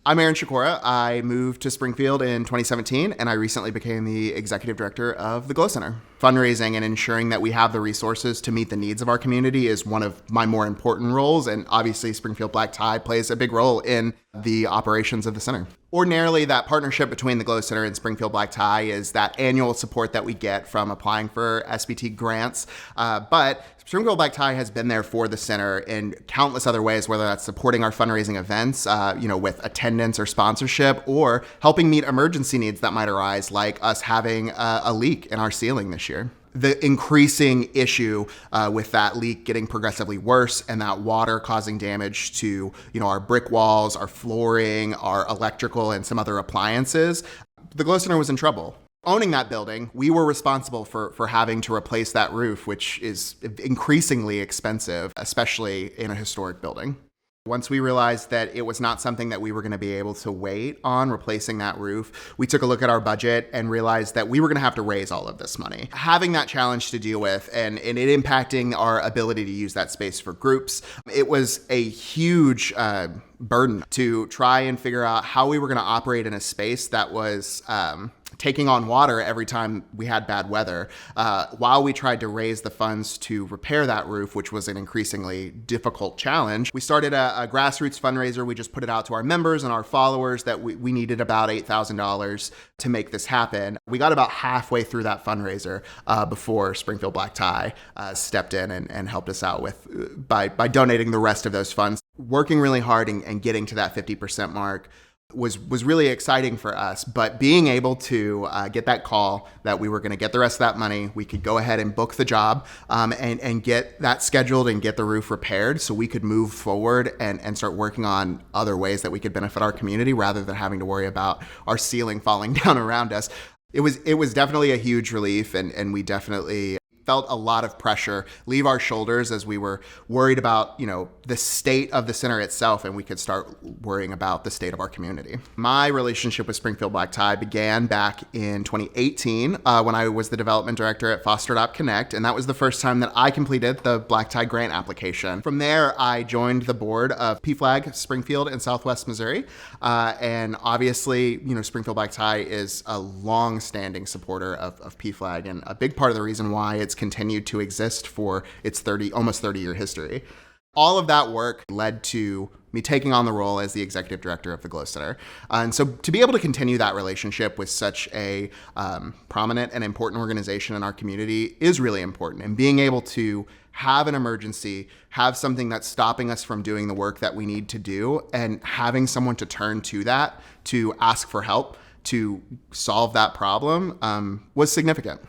I'm Aaron Shakora. I moved to Springfield in 2017, and I recently became the executive director of the GLO Center. Fundraising and ensuring that we have the resources to meet the needs of our community is one of my more important roles, and obviously Springfield Black Tie plays a big role in the operations of the center. Ordinarily, that partnership between the GLO Center and Springfield Black Tie is that annual support that we get from applying for SBT grants, but Springfield Black Tie has been there for the center in countless other ways, whether that's supporting our fundraising events, with attendance or sponsorship, or helping meet emergency needs that might arise, like us having a leak in our ceiling this year. The increasing issue with that leak getting progressively worse and that water causing damage to, our brick walls, our flooring, our electrical, and some other appliances, the GLO Center was in trouble. Owning that building, we were responsible for having to replace that roof, which is increasingly expensive, especially in a historic building. Once we realized that it was not something that we were going to be able to wait on replacing that roof, we took a look at our budget and realized that we were going to have to raise all of this money. Having that challenge to deal with and it impacting our ability to use that space for groups, it was a huge burden to try and figure out how we were going to operate in a space that was taking on water every time we had bad weather, while we tried to raise the funds to repair that roof, which was an increasingly difficult challenge. We started a grassroots fundraiser. We just put it out to our members and our followers that we needed about $8,000 to make this happen. We got about halfway through that fundraiser before Springfield Black Tie stepped in and helped us out by donating the rest of those funds. Working really hard and getting to that 50% mark was really exciting for us, but being able to get that call that we were going to get the rest of that money, we could go ahead and book the job and get that scheduled and get the roof repaired so we could move forward and start working on other ways that we could benefit our community rather than having to worry about our ceiling falling down around us. It was definitely a huge relief, and we definitely felt a lot of pressure leave our shoulders as we were worried about, the state of the center itself, and we could start worrying about the state of our community. My relationship with Springfield Black Tie began back in 2018 when I was the development director at Foster Connect, and that was the first time that I completed the Black Tie grant application. From there, I joined the board of PFLAG Springfield and Southwest Missouri, and obviously, Springfield Black Tie is a long-standing supporter of PFLAG, and a big part of the reason why it's continued to exist for its almost 30-year history. All of that work led to me taking on the role as the executive director of the GLO Center. And so to be able to continue that relationship with such a prominent and important organization in our community is really important. And being able to have an emergency, have something that's stopping us from doing the work that we need to do, and having someone to turn to that, to ask for help, to solve that problem was significant.